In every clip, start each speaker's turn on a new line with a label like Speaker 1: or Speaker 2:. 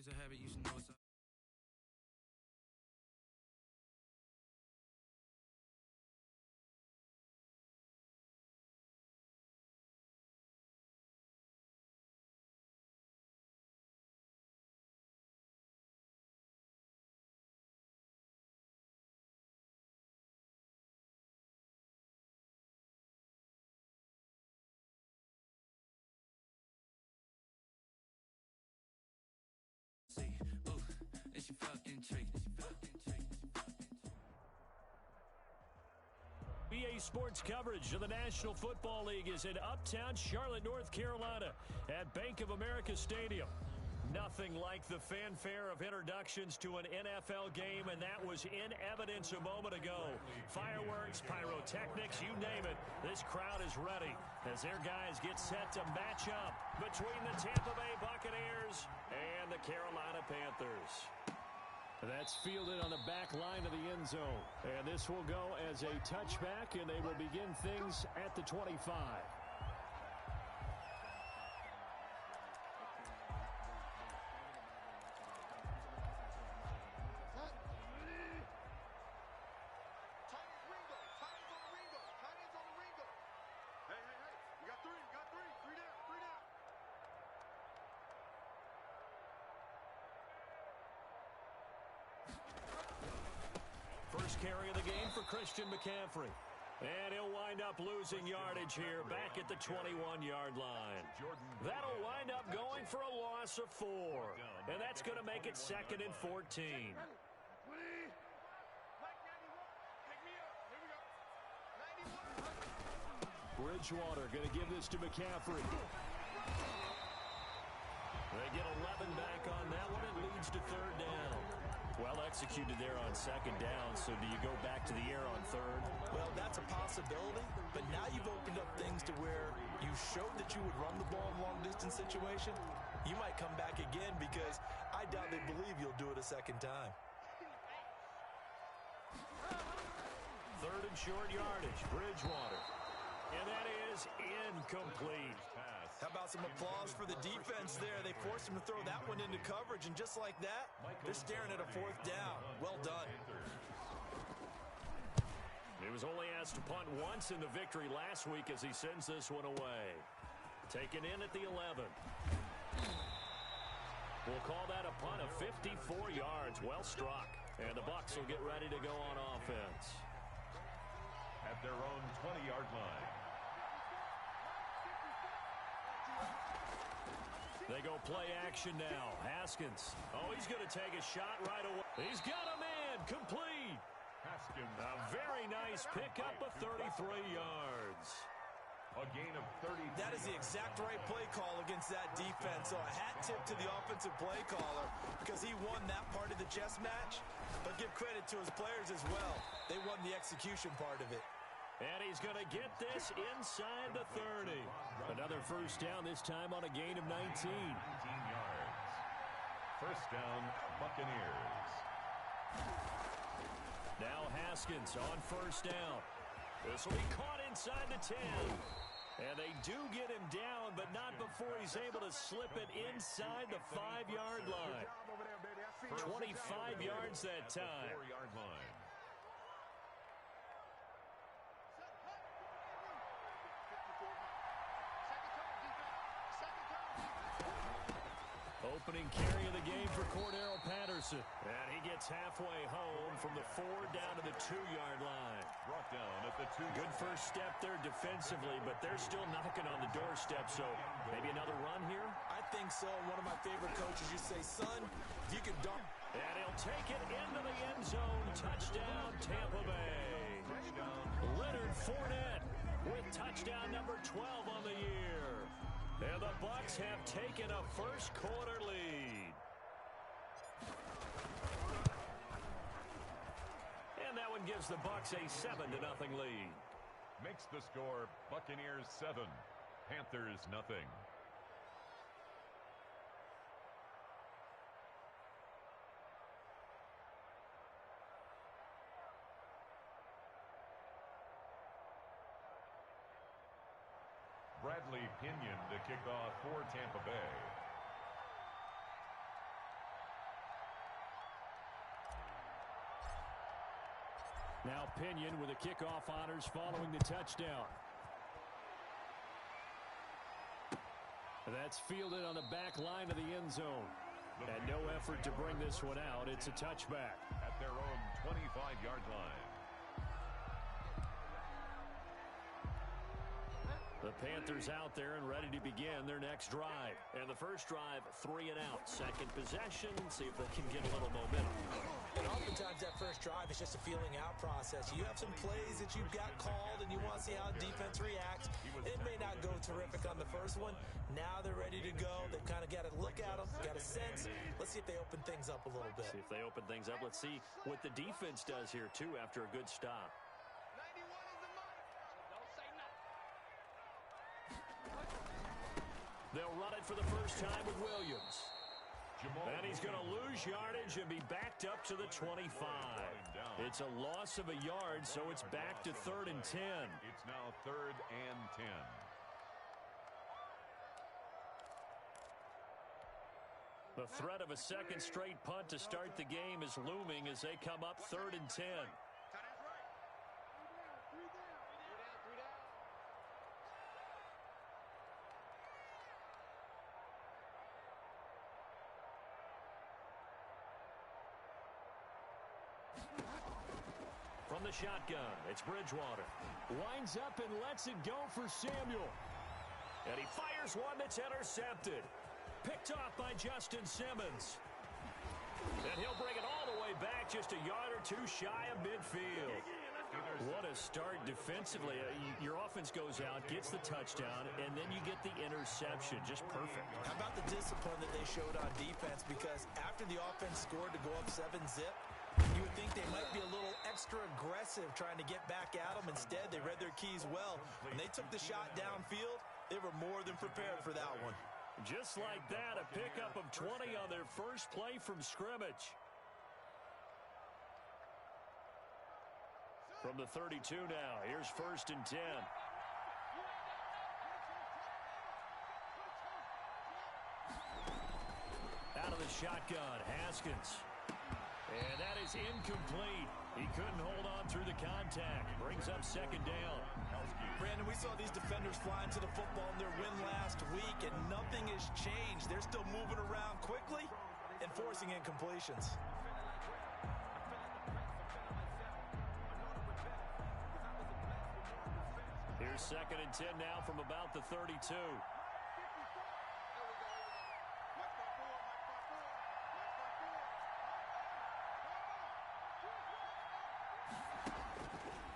Speaker 1: creates a habit, you should know it's a see. Ooh, and she fucking trick.
Speaker 2: EA Sports coverage of the National Football League is in uptown Charlotte, North Carolina at Bank of America Stadium. Nothing like the fanfare of introductions to an NFL game, and that was in evidence a moment ago. Fireworks, pyrotechnics, you name it. This crowd is ready as their guys get set to match up between the Tampa Bay Buccaneers and the Carolina Panthers. That's fielded on the back line of the end zone. And this will go as a touchback, and they will begin things at the 25. First carry of the game for Christian McCaffrey. And he'll wind up losing yardage here back at the 21-yard line. That'll wind up going for a loss of 4. And that's going to make it 2nd and 14. Bridgewater going to give this to McCaffrey. They get 11 back on that one. It leads to 3rd down. Well executed there on 2nd down, so do you go back to the air on 3rd?
Speaker 3: Well, that's a possibility, but now you've opened up things to where you showed that you would run the ball in long-distance situation. You might come back again because I doubt they believe you'll do it a 2nd time.
Speaker 2: 3rd and short yardage, Bridgewater. And that is incomplete.
Speaker 3: How about some applause for the defense there? They forced him to throw that one into coverage, and just like that, they're staring at a 4th down. Well done.
Speaker 2: He was only asked to punt once in the victory last week as he sends this one away. Taken in at the 11. We'll call that a punt of 54 yards. Well struck. And the Bucs will get ready to go on offense.
Speaker 4: At their own 20-yard line.
Speaker 2: They go play action now. Haskins. Oh, he's going to take a shot right away. He's got a man. Complete.
Speaker 4: Haskins.
Speaker 2: A very nice pickup of 33 yards.
Speaker 4: A gain of 30.
Speaker 3: That is the exact right play call against that defense. So a hat tip to the offensive play caller because he won that part of the chess match. But give credit to his players as well. They won the execution part of it.
Speaker 2: And he's going to get this inside the 30. Another 1st down, this time on a gain of 19.
Speaker 4: 19 yards. 1st down, Buccaneers.
Speaker 2: Now Haskins on 1st down. This will be caught inside the 10. And they do get him down, but not before he's able to slip it inside the 5-yard line. 25 yards that time.
Speaker 4: 4-yard line.
Speaker 2: Opening carry of the game for Cordero Patterson. And he gets halfway home from the 4 down to the 2-yard line.
Speaker 4: Brought down at the 2.
Speaker 2: Good first step there defensively, but they're still knocking on the doorstep, so maybe another run here?
Speaker 3: I think so. One of my favorite coaches, you say, son, you can dunk.
Speaker 2: And he'll take it into the end zone. Touchdown, Tampa Bay. Leonard Fournette with touchdown number 12 on the year. And the Bucs have taken a first-quarter lead. And that one gives the Bucs a 7-0 lead.
Speaker 4: Makes the score Buccaneers 7, Panthers nothing. Bradley Pinion to kick off for Tampa Bay.
Speaker 2: Now Pinion with the kickoff honors following the touchdown. That's fielded on the back line of the end zone. And no effort to bring this one out. It's a touchback.
Speaker 4: At their own 25-yard line.
Speaker 2: The Panthers out there and ready to begin their next drive. And the first drive, 3 and out. Second possession, see if they can get a little momentum.
Speaker 3: And oftentimes that first drive is just a feeling out process. You have some plays that you've got called and you want to see how defense reacts. It may not go terrific on the first one. Now they're ready to go. They've kind of got to look at them, got a sense. Let's see if they open things up a little bit.
Speaker 2: See if they open things up. Let's see what the defense does here, too, after a good stop. They'll run it for the first time with Williams. And he's going to lose yardage and be backed up to the 25. It's a loss of a yard, so it's back to 3rd and 10.
Speaker 4: It's now 3rd and 10.
Speaker 2: The threat of a second straight punt to start the game is looming as they come up 3rd and 10. From the shotgun, it's Bridgewater. Winds up and lets it go for Samuel. And he fires one that's intercepted. Picked off by Justin Simmons. And he'll bring it all the way back just a yard or two shy of midfield. What a start defensively. Your offense goes out, gets the touchdown, and then you get the interception. Just perfect.
Speaker 3: How about the discipline that they showed on defense? Because after the offense scored to go up 7-zip, you would think they might be a little extra aggressive trying to get back at them. Instead, they read their keys well. When they took the shot downfield, they were more than prepared for that one.
Speaker 2: Just like that, a pickup of 20 on their first play from scrimmage. From the 32 now, here's 1st and 10. Out of the shotgun, Haskins. And that is incomplete. He couldn't hold on through the contact. Brings up 2nd down.
Speaker 3: Brandon, we saw these defenders flying to the football in their win last week, and nothing has changed. They're still moving around quickly and forcing incompletions.
Speaker 2: Here's 2nd and 10 now from about the 32.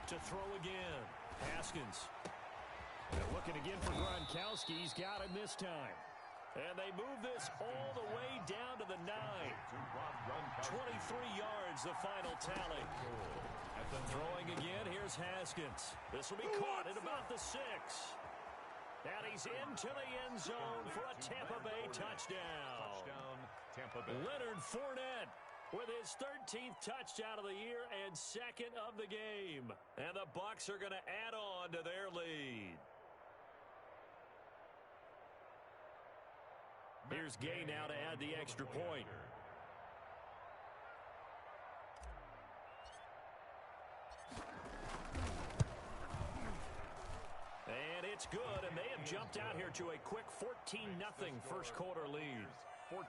Speaker 2: To throw again, Haskins. They're looking again for Gronkowski. He's got him this time. And they move this all the way down to the 9. 23 yards, the final tally. Throwing again, here's Haskins. This will be caught at about the 6. And he's into the end zone for a Tampa Bay touchdown.
Speaker 4: Tampa Bay.
Speaker 2: Leonard Fournette with his 13th touchdown of the year and 2nd of the game. And the Bucs are going to add on to their lead. Here's Gay now to add the extra point. And it's good, and they have jumped out here to a quick 14-0 first quarter lead.
Speaker 4: 14.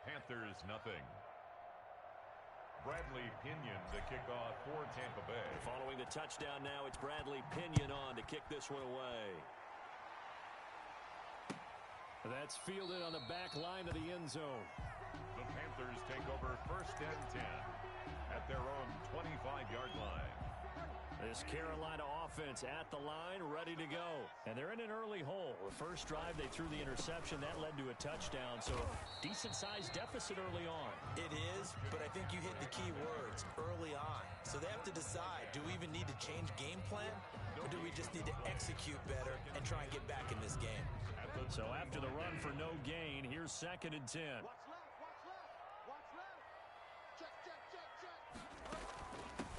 Speaker 4: Panthers nothing. Bradley Pinion to kick off for Tampa Bay.
Speaker 2: Following the touchdown now, it's Bradley Pinion on to kick this one away. That's fielded on the back line of the end zone.
Speaker 4: The Panthers take over 1st and 10 at their own 25-yard line.
Speaker 2: This Carolina offense at the line, ready to go. And they're in an early hole. The first drive, they threw the interception. That led to a touchdown, so decent-sized deficit early on.
Speaker 3: It is, but I think you hit the key words, early on. So they have to decide, do we even need to change game plan, or do we just need to execute better and try and get back in this game?
Speaker 2: So after the run for no gain, here's 2nd and 10.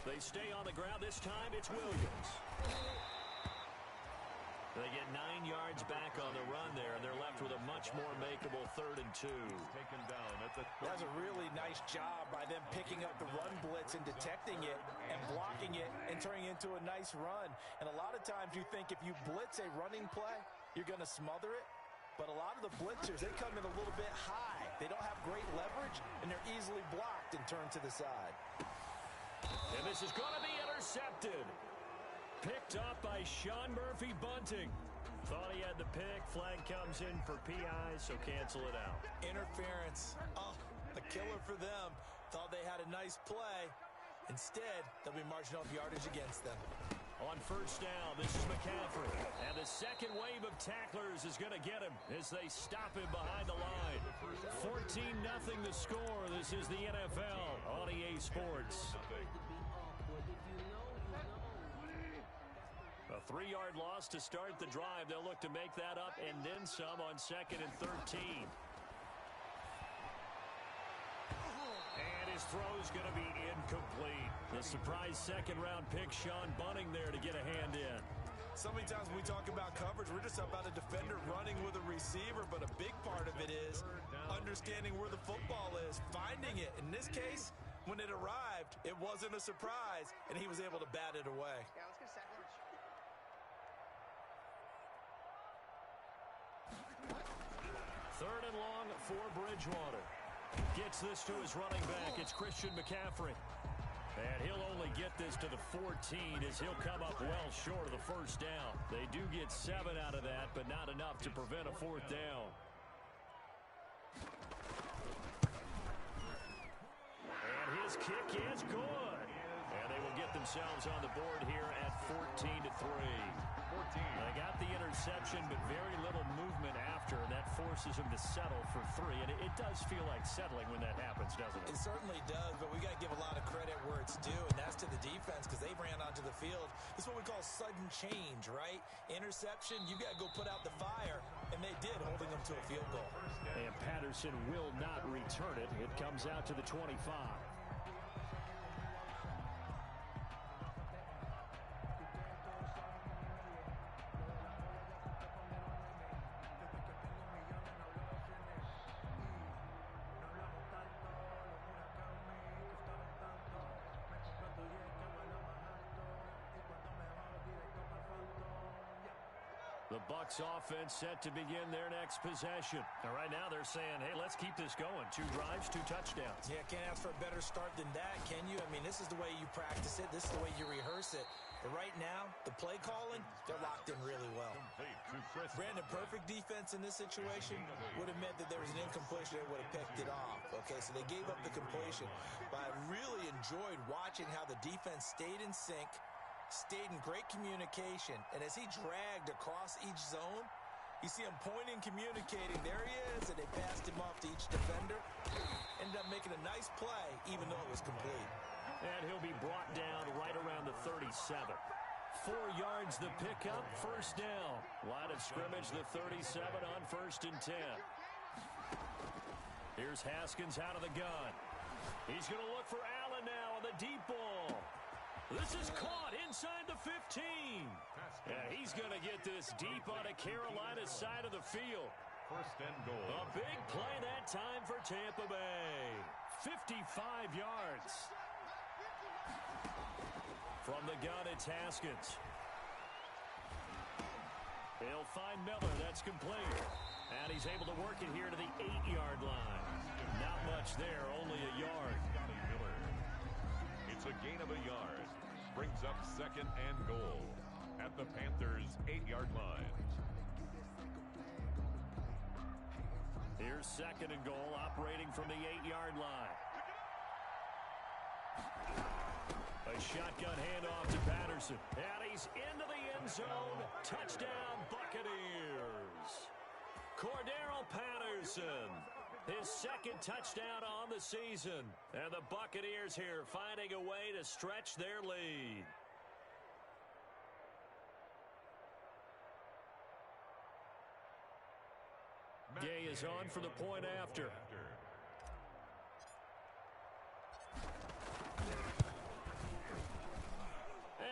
Speaker 2: They stay on the ground. This time it's Williams. They get 9 yards back on the run there, and they're left with a much more makeable 3rd and 2.
Speaker 4: Taken down at the
Speaker 3: That's a really nice job by them picking up the run blitz and detecting it and blocking it and turning it into a nice run. And a lot of times you think if you blitz a running play, you're going to smother it. But a lot of the blitzers, they come in a little bit high. They don't have great leverage, and they're easily blocked and turned to the side.
Speaker 2: And this is going to be intercepted. Picked up by Sean Murphy-Bunting. Thought he had the pick. Flag comes in for PI, so cancel it out.
Speaker 3: Interference. Oh, a killer for them. Thought they had a nice play. Instead, they'll be marching off yardage against them.
Speaker 2: On first down, this is McCaffrey. And the second wave of tacklers is going to get him as they stop him behind the line. 14-0 the score. This is the NFL on EA Sports. A 3-yard loss to start the drive. They'll look to make that up and then some on 2nd and 13. And his throw's going to be incomplete. The surprise second-round pick, Sean Bunting, there to get a hand in.
Speaker 3: So many times when we talk about coverage, we're just about a defender running with a receiver, but a big part of it is understanding where the football is, finding it. In this case, when it arrived, it wasn't a surprise, and he was able to bat it away.
Speaker 5: Yeah, let's get a sack lunch.
Speaker 2: 3rd and long for Bridgewater. Gets this to his running back. It's Christian McCaffrey. And he'll only get this to the 14 as he'll come up well short of the first down. They do get 7 out of that, but not enough to prevent a 4th down. And his kick is good. And they will get themselves on the board here at 14-3. They got the interception, but very little movement after, and that forces him to settle for 3. And it does feel like settling when that happens, doesn't it?
Speaker 3: It certainly does, but we got to give a lot of credit where it's due, and that's to the defense because they ran onto the field. This is what we call sudden change, right? Interception, you got to go put out the fire, and they did, holding them to a field goal.
Speaker 2: And Patterson will not return it. It comes out to the 25. The Bucs offense set to begin their next possession. And right now they're saying, hey, let's keep this going. 2 drives, 2 touchdowns.
Speaker 3: Yeah, can't ask for a better start than that, can you? I mean, this is the way you practice it. This is the way you rehearse it. But right now, the play calling, they're locked in really well. Brandon, perfect defense in this situation would have meant that there was an incompletion. They would have picked it off. Okay, so they gave up the completion. But I really enjoyed watching how the defense stayed in sync, stayed in great communication, and as he dragged across each zone, you see him pointing, communicating. There he is, and they passed him off to each defender. Ended up making a nice play, even though it was complete.
Speaker 2: And he'll be brought down right around the 37. 4 yards the pickup, first down. Line of scrimmage, the 37 on 1st and 10. Here's Haskins out of the gun. He's going to look for Allen now on the deep ball. This is caught inside the 15. Yeah, he's going to get this deep on a Carolina side of the field.
Speaker 4: 1st and goal.
Speaker 2: A big play that time for Tampa Bay. 55 yards. From the gun, it's Haskins. He'll find Miller. That's complete. And he's able to work it here to the 8-yard line. Not much there, only a yard.
Speaker 4: It's a gain of a yard. Brings up 2nd and goal at the Panthers' 8-yard line.
Speaker 2: Here's 2nd and goal, operating from the 8-yard line. A shotgun handoff to Patterson. And he's into the end zone. Touchdown, Buccaneers. Cordero Patterson. His 2nd touchdown on the season. And the Buccaneers here finding a way to stretch their lead. Gay is on for the point after.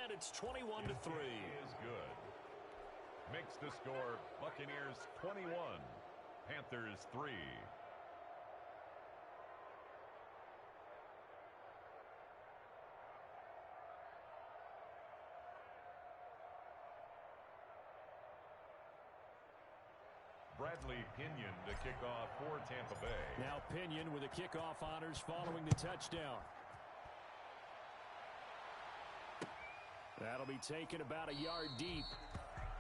Speaker 2: And it's 21-3.
Speaker 4: Is good. makes the score Buccaneers 21, Panthers 3. Bradley Pinion to kick off for Tampa Bay.
Speaker 2: Now Pinion with the kickoff honors following the touchdown. That'll be taken about a yard deep.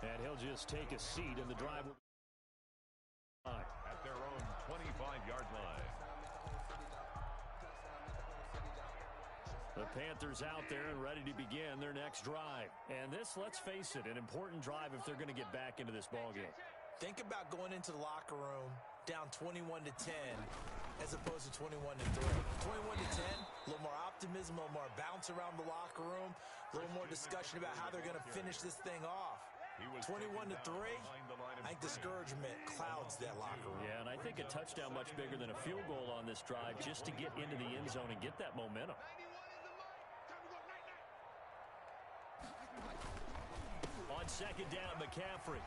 Speaker 2: And he'll just take a seat in the drive.
Speaker 4: At their own 25-yard line.
Speaker 2: The Panthers out there and ready to begin their next drive. And this, let's face it, an important drive if they're going to get back into this ballgame.
Speaker 3: Think about going into the locker room down 21-10 as opposed to 21-3. 21-10, a little more optimism, a little more bounce around the locker room, a little more discussion about how they're going to finish this thing off. 21-3, I think discouragement clouds that locker room.
Speaker 2: Yeah, and I think a touchdown much bigger than a field goal on this drive just to get into the end zone and get that momentum. On second down, McCaffrey.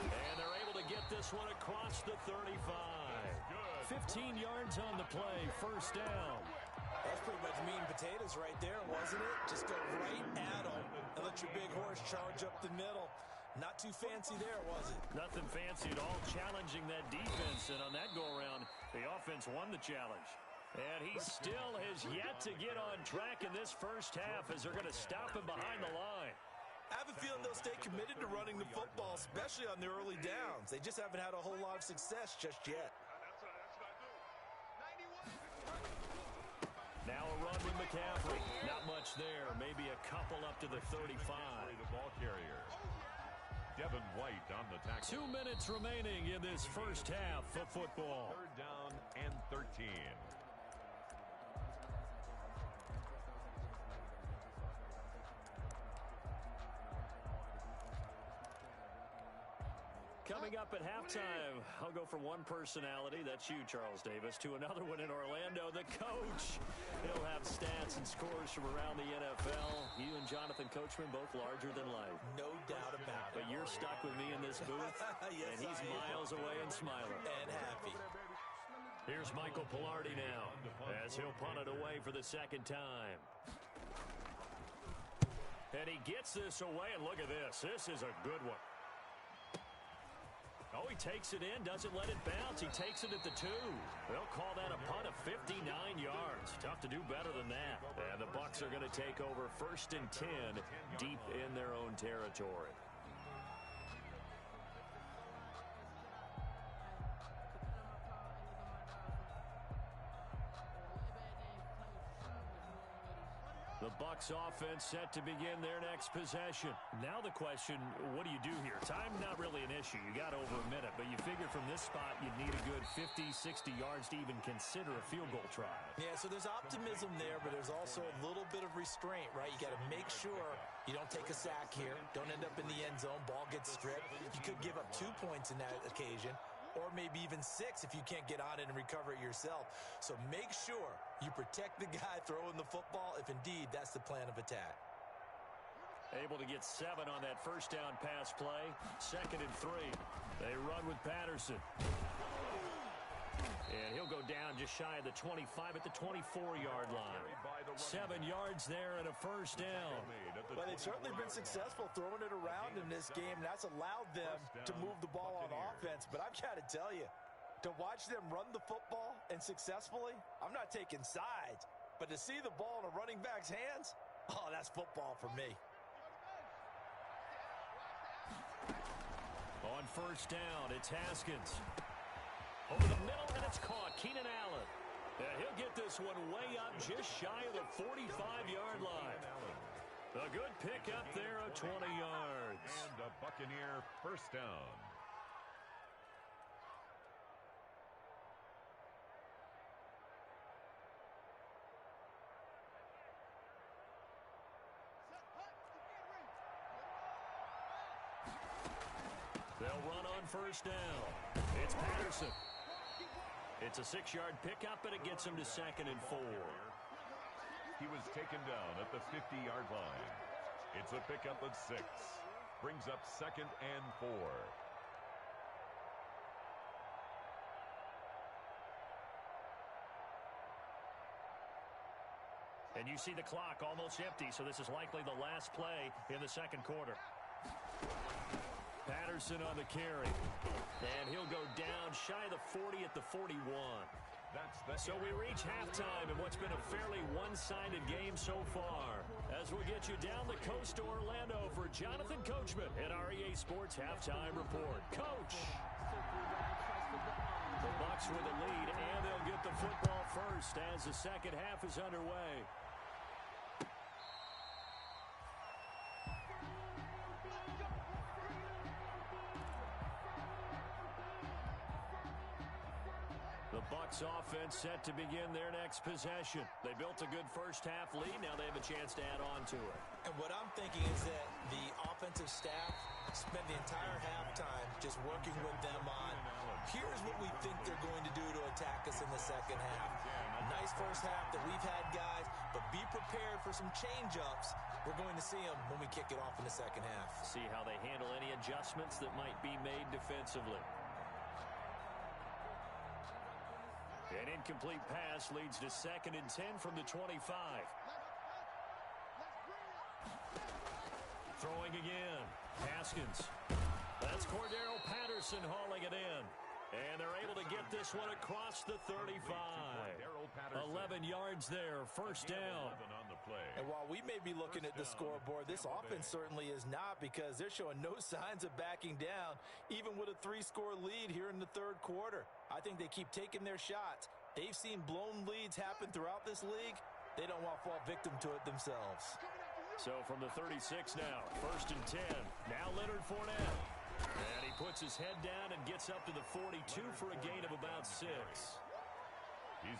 Speaker 2: And they're able to get this one across the 35. 15 yards on the play, first down.
Speaker 3: That's pretty much meat and potatoes right there, wasn't it? Just go right at them and let your big horse charge up the middle. Not too fancy there, was it?
Speaker 2: Nothing fancy at all, challenging that defense. And on that go-around, the offense won the challenge. And he still has yet to get on track in this first half as they're going to stop him behind the line.
Speaker 3: I have a feeling they'll stay committed to running the football, especially on the early downs. They just haven't had a whole lot of success just yet.
Speaker 2: Now a run with McCaffrey. Not much there. Maybe a couple up to the 35.
Speaker 4: The ball carrier. Devin White on the tackle.
Speaker 2: 2 minutes remaining in this first half of football.
Speaker 4: Third down and 13.
Speaker 2: Coming up at halftime, I'll go from one personality, that's you, Charles Davis, to another one in Orlando, the coach. He'll have stats and scores from around the NFL. You and Jonathan Coachman both larger than life.
Speaker 3: No doubt about it.
Speaker 2: But you're stuck with me in this booth,
Speaker 3: yes,
Speaker 2: and he's miles away and smiling.
Speaker 3: And happy.
Speaker 2: Here's Michael Pilardi now, as he'll punt it away for the second time. And he gets this away, and look at this. This is a good one. Oh, he takes it in, doesn't let it bounce. He takes it at the 2. They'll call that a punt of 59 yards. Tough to do better than that. And the Bucs are going to take over first and 10 deep in their own territory. The Bucs offense set to begin their next possession. Now the question, what do you do here? Time not really an issue. You got over a minute, but you figure from this spot you'd need a good 50, 60 yards to even consider a field goal try.
Speaker 3: Yeah, so there's optimism there, but there's also a little bit of restraint, right? You got to make sure you don't take a sack here. Don't end up in the end zone. Ball gets stripped. You could give up 2 points in that occasion, or maybe even 6 if you can't get on it and recover it yourself. So make sure you protect the guy throwing the football if indeed that's the plan of attack.
Speaker 2: Able to get 7 on that first down pass play. Second and 3. They run with Patterson. And he'll go down just shy of the 25 at the 24-yard line. 7 yards there and a first down.
Speaker 3: But they've certainly been successful throwing it around in this game. That's allowed them to move the ball on offense. But I've got to tell you, to watch them run the football and successfully, I'm not taking sides. But to see the ball in a running back's hands, oh, that's football for me.
Speaker 2: On first down, it's Haskins. Over the middle, and it's caught. Keenan Allen. And he'll get this one way up just shy of the 45-yard line. A good pickup there of 20 yards.
Speaker 4: And a Buccaneer first down.
Speaker 2: They'll run on first down. It's Patterson. It's a 6-yard pickup, and it gets him to second and 4.
Speaker 4: He was taken down at the 50-yard line. It's a pickup of 6. brings up 2nd and 4.
Speaker 2: And you see the clock almost empty, so this is likely the last play in the second quarter. Patterson on the carry. And he'll go down shy of the 40 at the 41. So we reach halftime in what's been a fairly one-sided game so far. As we'll get you down the coast to Orlando for Jonathan Coachman at our EA Sports Halftime Report. Coach! The Bucs with the lead, and they'll get the football first as the second half is underway. The Bucs offense set to begin their next possession. They built a good first-half lead. Now they have a chance to add on to it.
Speaker 3: And what I'm thinking is that the offensive staff spent the entire halftime just working with them on, here's what we think they're going to do to attack us in the second half. A nice first half that we've had, guys, but be prepared for some change-ups. We're going to see them when we kick it off in the second half.
Speaker 2: See how they handle any adjustments that might be made defensively. An incomplete pass leads to 2nd and 10 from the 25. Throwing again. Haskins. That's Cordero Patterson hauling it in. And they're able to get this one across the 35. 11 yards there, first down.
Speaker 3: And while we may be looking at the scoreboard, this offense certainly is not, because they're showing no signs of backing down, even with a 3-score lead here in the third quarter. I think they keep taking their shots. They've seen blown leads happen throughout this league. They don't want to fall victim to it themselves.
Speaker 2: So from the 36 now, 1st and 10. Now Leonard Fournette. And he puts his head down and gets up to the 42 for a gain of about 6.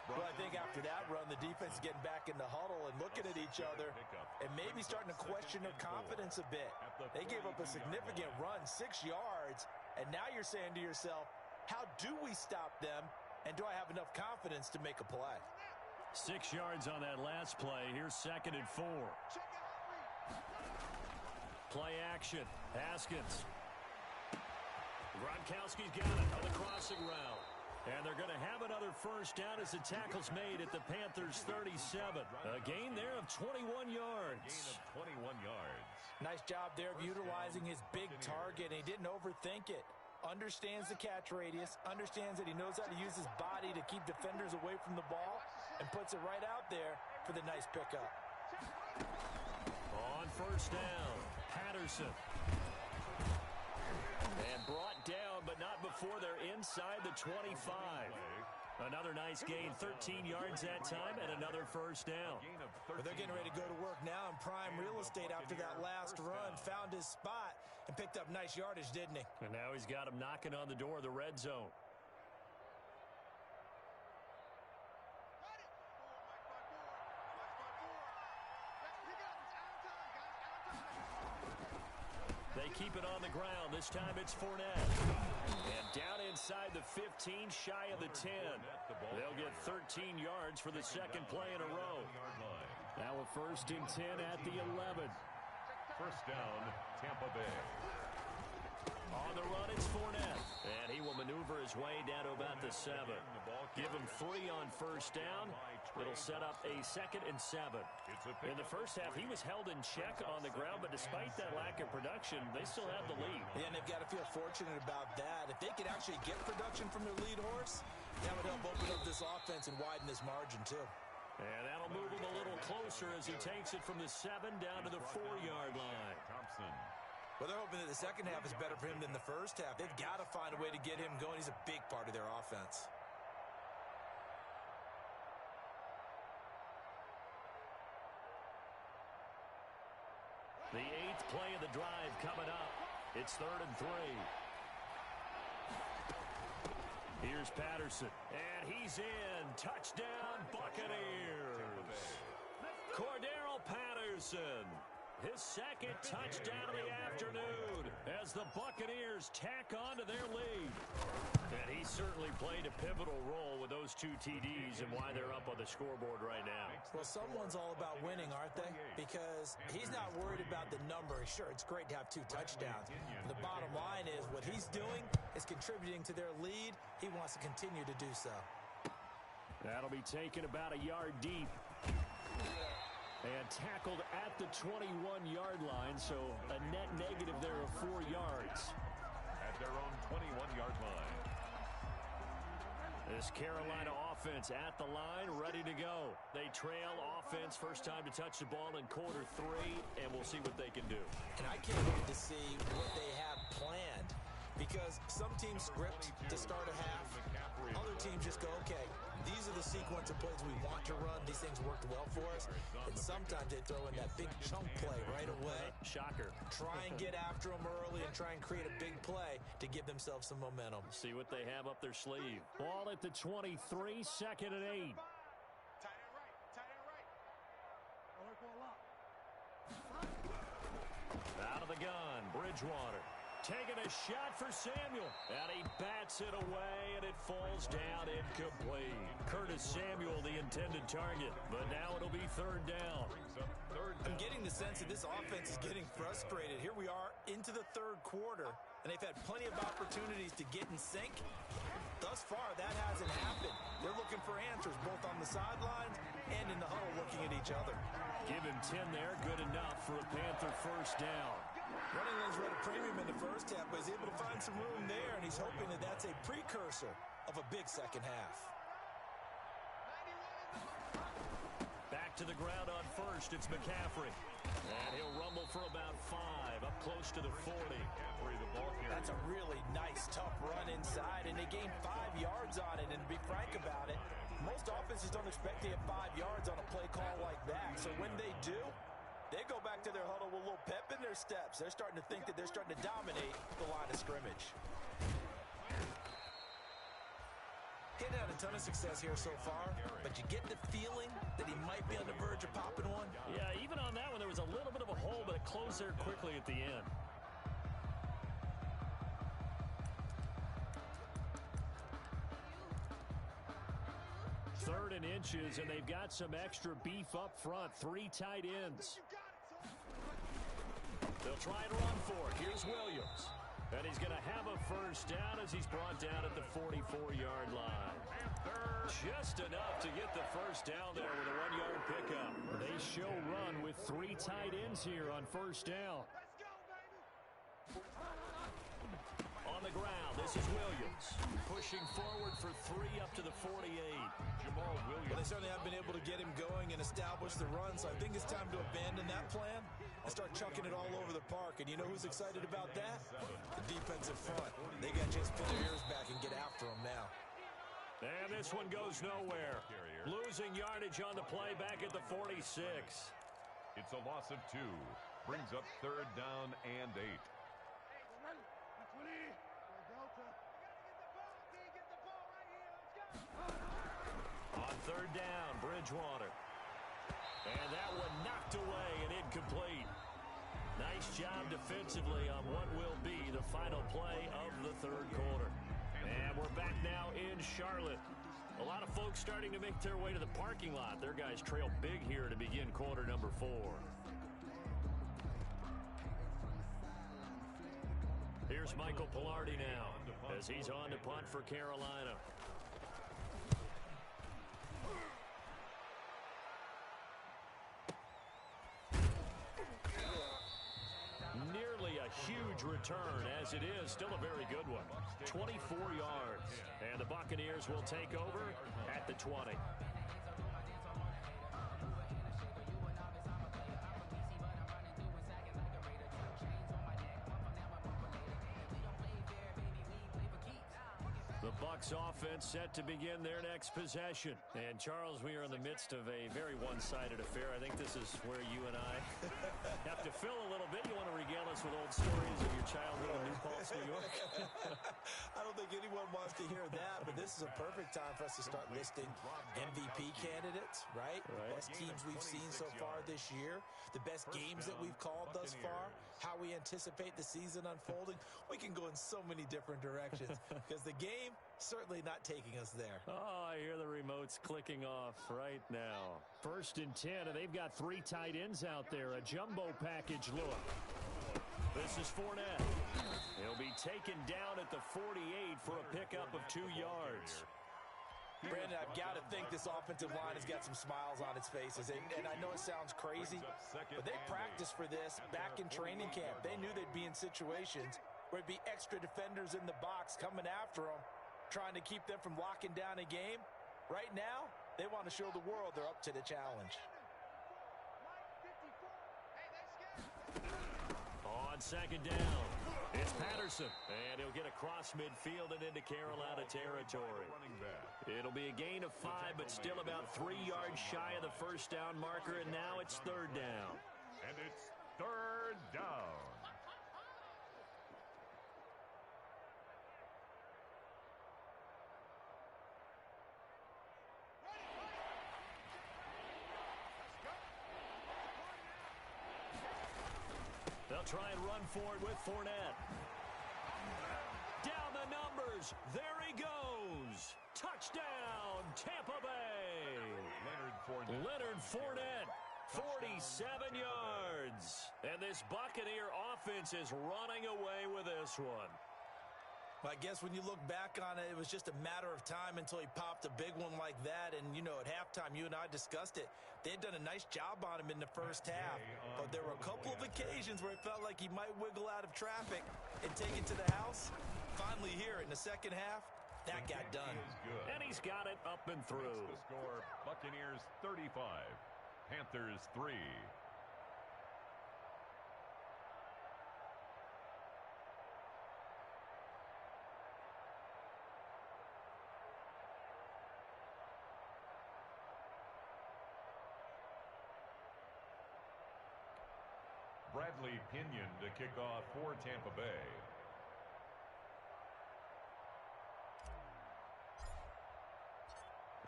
Speaker 3: Well, I think after that run, the defense is getting back in the huddle and looking at each other and maybe starting to question their confidence a bit. They gave up a significant run, 6 yards, and now you're saying to yourself, how do we stop them, and do I have enough confidence to make a play?
Speaker 2: 6 yards on that last play. Here's 2nd and 4. Play action. Haskins. Gronkowski's got it on the crossing route. And they're going to have another first down as the tackle's made at the Panthers' 37. A gain there of 21 yards.
Speaker 4: Gain of 21 yards.
Speaker 3: Nice job there of utilizing his big target, and he didn't overthink it. Understands the catch radius, understands that he knows how to use his body to keep defenders away from the ball, and puts it right out there for the nice pickup.
Speaker 2: On first down, Patterson. And brought down, but not before they're inside the 25. Another nice gain, 13 yards that time, and another first down.
Speaker 3: But they're getting ready to go to work now in prime real estate after that last run. Found his spot and picked up nice yardage, didn't he?
Speaker 2: And now he's got him knocking on the door of the red zone. They keep it on the ground. This time it's Fournette. And down inside the 15, shy of the 10. They'll get 13 yards for the second play in a row. Now a 1st and 10 at the 11.
Speaker 4: First down, Tampa Bay.
Speaker 2: On the run, it's Fournette. And he will maneuver his way down to about the 7. Give him 3 on first down. It'll set up a 2nd and 7. In the first half, he was held in check on the ground, but despite that lack of production, they still have the lead.
Speaker 3: Yeah, and they've got to feel fortunate about that. If they could actually get production from their lead horse, that would help open up this offense and widen this margin, too.
Speaker 2: And that'll move him a little closer as he takes it from the 7 down to the 4-yard line.
Speaker 4: Thompson.
Speaker 3: Well, they're hoping that the second half is better for him than the first half. They've got to find a way to get him going. He's a big part of their offense.
Speaker 2: The 8th play of the drive coming up. It's 3rd and 3. Here's Patterson. And he's in. Touchdown, Buccaneers. Cordero Patterson. his second touchdown of the afternoon as the Buccaneers tack on to their lead. And he certainly played a pivotal role with those 2 TDs and why they're up on the scoreboard right now.
Speaker 3: Well, someone's all about winning, aren't they? Because he's not worried about the number. Sure, it's great to have 2 touchdowns. The bottom line is what he's doing is contributing to their lead. He wants to continue to do so.
Speaker 2: That'll be taken about a yard deep. And tackled at the 21-yard line, so a net negative there of 4 yards.
Speaker 4: At their own 21-yard line.
Speaker 2: This Carolina offense at the line, ready to go. They trail offense, first time to touch the ball in quarter 3, and we'll see what they can do.
Speaker 3: And I can't wait to see what they have planned, because some teams script to start a half. Other teams just go, okay, these are the sequence of plays we want to run. These things worked well for us. And sometimes they throw in that big chunk play right away.
Speaker 2: Shocker.
Speaker 3: Try and get after them early and try and create a big play to give themselves some momentum.
Speaker 2: See what they have up their sleeve. Ball at the 23, second and 8. Out of the gun, Bridgewater. Taking a shot for Samuel. And he bats it away, and it falls down incomplete. Curtis Samuel, the intended target. But now it'll be third down.
Speaker 3: I'm getting the sense that this offense is getting frustrated. Here we are into the third quarter, and they've had plenty of opportunities to get in sync. Thus far, that hasn't happened. They're looking for answers, both on the sidelines and in the huddle looking at each other.
Speaker 2: Give him 10 there, good enough for a Panther first down.
Speaker 3: Running lanes were at a premium in the first half, but he's able to find some room there, and he's hoping that that's a precursor of a big second half.
Speaker 2: Back to the ground on first, it's McCaffrey. And he'll rumble for about 5, up close to the 40.
Speaker 3: That's a really nice, tough run inside, and they gained 5 yards on it. And to be frank about it, most offenses don't expect to get 5 yards on a play call like that. So when they do, they go back to their huddle with a little pep in their steps. They're starting to think that they're starting to dominate the line of scrimmage. He's had a ton of success here so far, but you get the feeling that he might be on the verge of popping one.
Speaker 2: Yeah, even on that one, there was a little bit of a hole, but it closed there quickly at the end. Third and inches, and they've got some extra beef up front. 3 tight ends. They'll try and run for it. Here's Williams. And he's going to have a first down as he's brought down at the 44-yard line. Just enough to get the first down there with a 1-yard pickup. They show run with 3 tight ends here on first down. On the ground, this is Williams. Pushing forward for 3 up to the 48. Jamal Williams.
Speaker 3: Well, they certainly have been able to get him going and establish the run, so I think it's time to abandon that plan and start chucking it all over the park. And you know who's excited about that? The defensive front. They got to just put their ears back and get after him now.
Speaker 2: And this one goes nowhere. Losing yardage on the play back at the 46.
Speaker 4: It's a loss of 2. Brings up third down and 8.
Speaker 2: On third down, Bridgewater. And that one knocked away and incomplete. Nice job defensively on what will be the final play of the third quarter. And we're back now in Charlotte. A lot of folks starting to make their way to the parking lot. Their guys trail big here to begin quarter number 4. Here's Michael Pilardi now as he's on to punt for Carolina. Nearly a huge return, as it is still a very good one. 24 yards. And the Buccaneers will take over at the 20. The Bucs offense set to begin their next possession. And, Charles, we are in the midst of a very one-sided affair. I think this is where you and I have to fill a little bit. You want to regale us with old stories of your childhood in New Paltz, New York?
Speaker 3: I don't think anyone wants to hear that, but this is a perfect time for us to start listing MVP candidates, right? Best teams we've seen so far this year, the best games that we've called thus far, how we anticipate the season unfolding. We can go in so many different directions because the game certainly not taking us there.
Speaker 2: Oh, I hear the remotes clicking off right now. 1st and 10, and they've got 3 tight ends out there. A jumbo package look. This is Fournette. He'll be taken down at the 48 for a pickup of 2 yards.
Speaker 3: Brandon, I've got to think this offensive line has got some smiles on its faces. And I know it sounds crazy, but they practiced for this back in training camp. They knew they'd be in situations where it'd be extra defenders in the box coming after them, trying to keep them from locking down a game. Right now, they want to show the world they're up to the challenge.
Speaker 2: On 2nd down, it's Patterson, and he'll get across midfield and into Carolina territory. It'll be a gain of 5, but still about 3 yards shy of the 1st down marker, and now it's 3rd down.
Speaker 4: And it's 3rd down.
Speaker 2: They'll try and run for it with Fournette. Down the numbers. There he goes. Touchdown, Tampa Bay. Leonard Fournette, 47 yards. And this Buccaneer offense is running away with this one.
Speaker 3: I guess when you look back on it, it was just a matter of time until he popped a big one like that. And, you know, at halftime, you and I discussed it. They had done a nice job on him in the 1st half. But there were a couple of occasions where it felt like he might wiggle out of traffic and take it to the house. Finally here in the 2nd half, that got done.
Speaker 2: And he's got it up and through.
Speaker 4: The score, Buccaneers 35, Panthers 3. Bradley Pinion to kick off for Tampa Bay.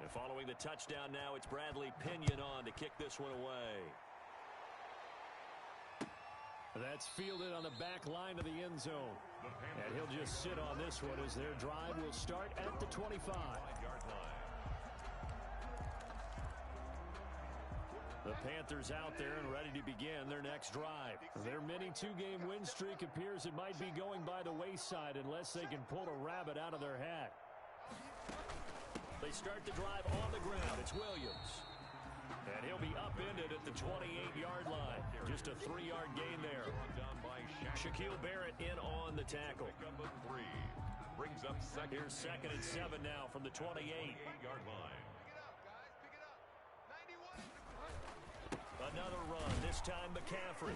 Speaker 2: And following the touchdown now, it's Bradley Pinion on to kick this one away. That's fielded on the back line of the end zone. And he'll just sit on this one as their drive will start at the 25. The Panthers out there and ready to begin their next drive. Their mini 2-game win streak appears it might be going by the wayside unless they can pull a rabbit out of their hat. They start the drive on the ground. It's Williams. And he'll be upended at the 28-yard line. Just a 3-yard gain there. Shaquille Barrett in on the tackle.
Speaker 4: Brings up second.
Speaker 2: Here's 2nd and 7 now from the 28-yard
Speaker 4: line.
Speaker 2: Another run, this time McCaffrey.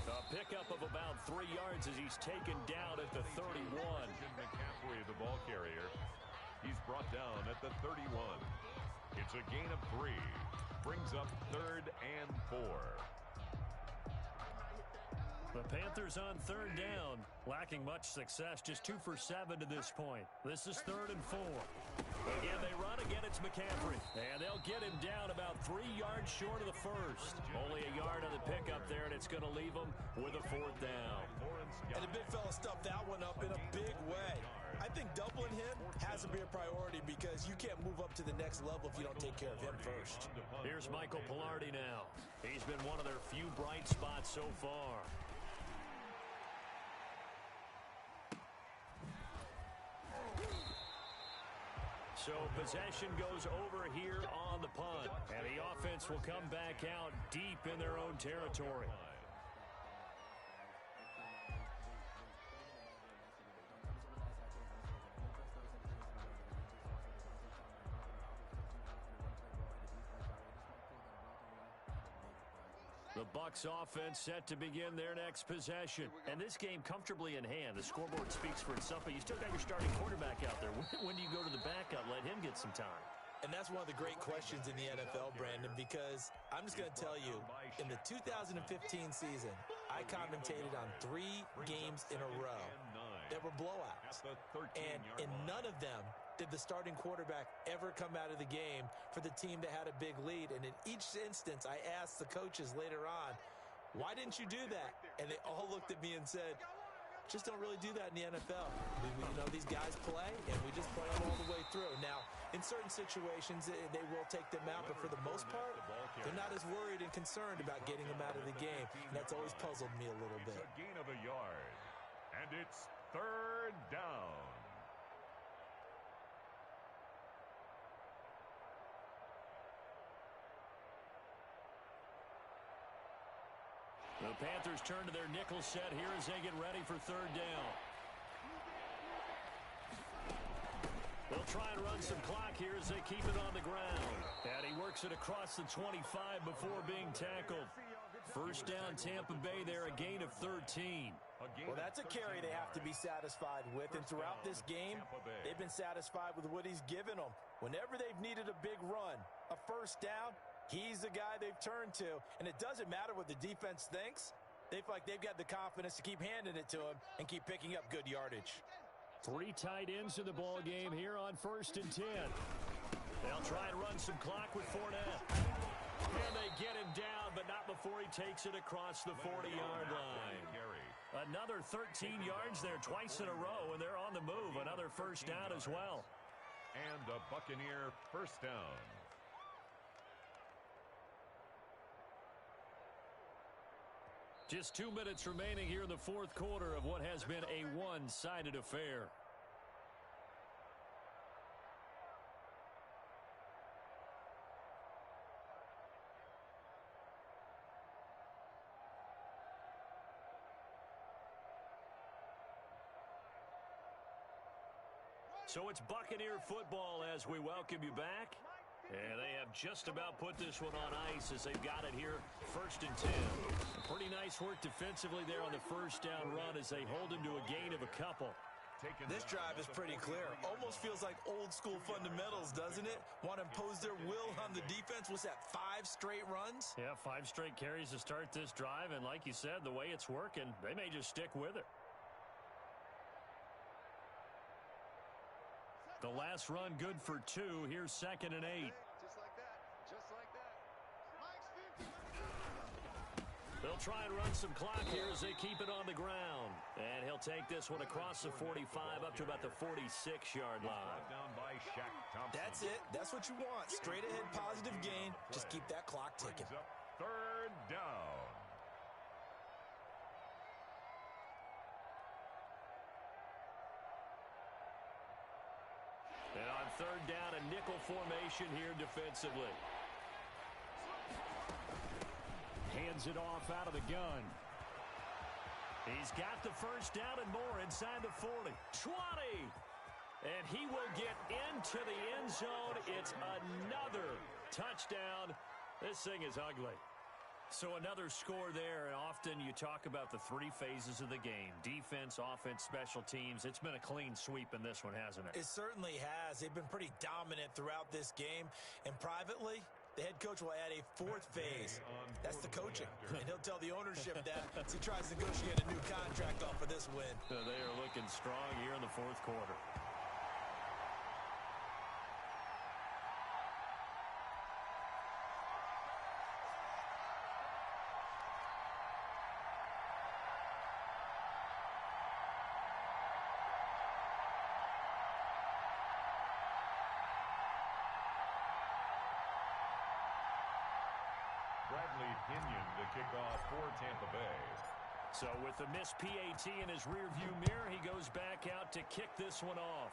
Speaker 2: A pickup of about 3 yards as he's taken down at the 31.
Speaker 4: McCaffrey, the ball carrier. He's brought down at the 31. It's a gain of 3. Brings up 3rd and 4.
Speaker 2: The Panthers on 3rd down, lacking much success, just 2 for 7 to this point. This is 3rd and 4. Again, they run. Again, it's McCaffrey. And they'll get him down about 3 yards short of the 1st. Only a yard on the pickup there, and it's going to leave them with a 4th down.
Speaker 3: And the big fella stuffed that one up in a big way. I think doubling him has to be a priority because you can't move up to the next level if you don't take care of him first.
Speaker 2: Here's Michael Pilardi now. He's been one of their few bright spots so far. So possession goes over here on the punt. And the offense will come back out deep in their own territory. The Bucs offense set to begin their next possession. And this game comfortably in hand. The scoreboard speaks for itself, but you still got your starting quarterback out there. When do you go to the backup? Let him get some time.
Speaker 3: And that's one of the great questions in the NFL, Brandon, because I'm just going to tell you, in the 2015 season, I I commentated on 3 games in a row that were blowouts. And in none of them did the starting quarterback ever come out of the game for the team that had a big lead. And in each instance, I asked the coaches later on, why didn't you do that? And they all looked at me and said, just don't really do that in the NFL. These guys play, and we just play them all the way through. Now, in certain situations, they will take them out, but for the most part, they're not as worried and concerned about getting them out of the game. And that's always puzzled me a little bit.
Speaker 4: It's a gain of a yard, and it's 3rd down.
Speaker 2: The Panthers turn to their nickel set here as they get ready for 3rd down. They'll try and run some clock here as they keep it on the ground. And he works it across the 25 before being tackled. 1st down, Tampa Bay there, a gain of 13.
Speaker 3: Well, that's a carry they have to be satisfied with. And throughout this game, they've been satisfied with what he's given them. Whenever they've needed a big run, a 1st down, he's the guy they've turned to, and it doesn't matter what the defense thinks. They feel like they've got the confidence to keep handing it to him and keep picking up good yardage.
Speaker 2: 3 tight ends in the ball game here on 1st and 10. They'll try and run some clock with Fournette. And they get him down, but not before he takes it across the 40-yard line. Another 13 yards there twice in a row, and they're on the move. Another 1st down as well.
Speaker 4: And a Buccaneer 1st down.
Speaker 2: Just 2 minutes remaining here in the 4th quarter of what has been a one-sided affair. So it's Buccaneer football as we welcome you back. And they have just about put this one on ice as they've got it here, 1st and 10. Pretty nice work defensively there on the 1st down run as they hold him to a gain of a couple.
Speaker 3: This drive is pretty clear. Almost feels like old school fundamentals, doesn't it? Want to impose their will on the defense. What's that, 5 straight runs?
Speaker 2: Yeah, 5 straight carries to start this drive. And like you said, the way it's working, they may just stick with it. The last run good for 2. Here's 2nd and 8.
Speaker 5: Just like that. Just like that.
Speaker 2: They'll try and run some clock here as they keep it on the ground. And he'll take this one across the 45 up to about the 46-yard line.
Speaker 4: Down by Shaq Thompson.
Speaker 3: That's it. That's what you want. Straight ahead positive gain. Just keep that clock ticking.
Speaker 4: 3rd down.
Speaker 2: And on 3rd down, a nickel formation here defensively. Hands it off out of the gun. He's got the 1st down and more inside the 40. 20! And he will get into the end zone. It's another touchdown. This thing is ugly. So another score there, and often you talk about the 3 phases of the game. Defense, offense, special teams. It's been a clean sweep in this one, hasn't it?
Speaker 3: It certainly has. They've been pretty dominant throughout this game. And privately, the head coach will add a 4th phase. That's the coaching. And he'll tell the ownership that as he tries to negotiate a new contract off of this win.
Speaker 2: So they are looking strong here in the 4th quarter.
Speaker 4: To kick off for Tampa Bay.
Speaker 2: So with the missed PAT in his rearview mirror, he goes back out to kick this one off.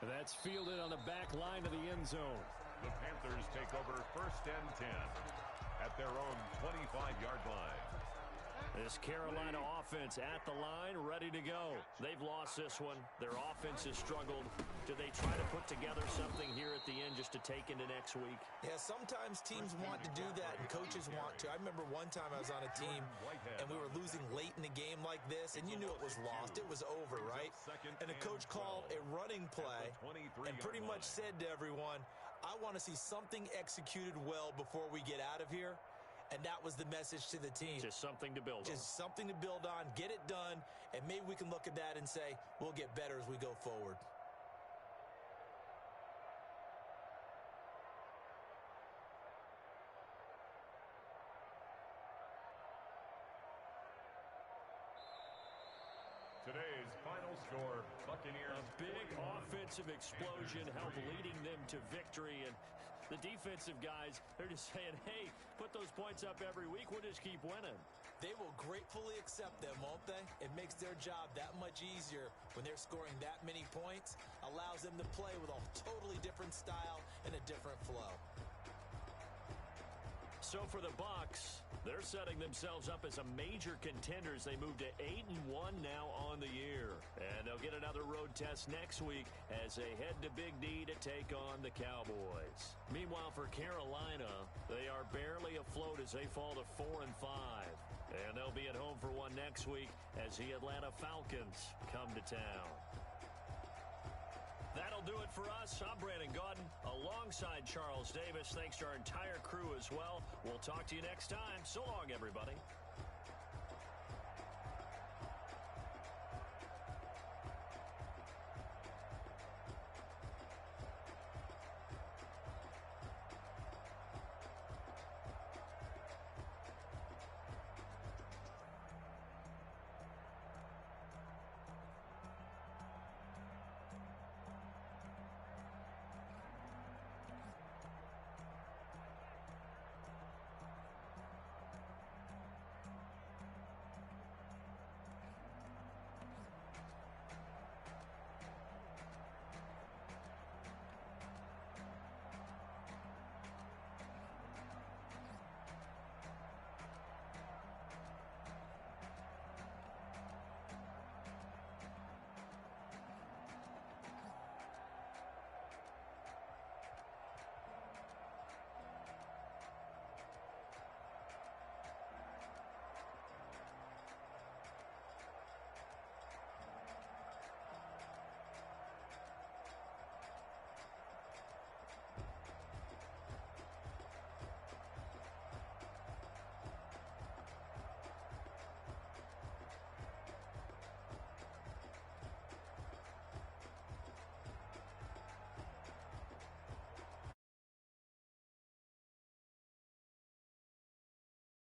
Speaker 2: That's fielded on the back line of the end zone.
Speaker 4: The Panthers take over 1st and 10 at their own 25-yard line.
Speaker 2: This Carolina offense at the line, ready to go. They've lost this one. Their offense has struggled. Do they try to put together something here at the end just to take into next week?
Speaker 3: Yeah, sometimes teams want to do that and coaches want to. I remember one time I was on a team and we were losing late in a game like this, and you knew it was lost. It was over, right? And the coach called a running play and pretty much said to everyone, I want to see something executed well before we get out of here. And that was the message to the team.
Speaker 2: Just something to build on.
Speaker 3: Just something to build on, get it done, and maybe we can look at that and say, we'll get better as we go forward.
Speaker 4: Today's final score, Buccaneers.
Speaker 2: A big offensive explosion helped leading them to victory. And the defensive guys, they're just saying, hey, put those points up every week. We'll just keep winning.
Speaker 3: They will gratefully accept them, won't they? It makes their job that much easier when they're scoring that many points. Allows them to play with a totally different style and a different flow.
Speaker 2: So for the Bucs, they're setting themselves up as a major contender as they move to 8-1 now on the year. And they'll get another road test next week as they head to Big D to take on the Cowboys. Meanwhile, for Carolina, they are barely afloat as they fall to 4-5. And they'll be at home for one next week as the Atlanta Falcons come to town. That'll do it for us. I'm Brandon Gaudin alongside Charles Davis. Thanks to our entire crew as well. We'll talk to you next time. So long, everybody.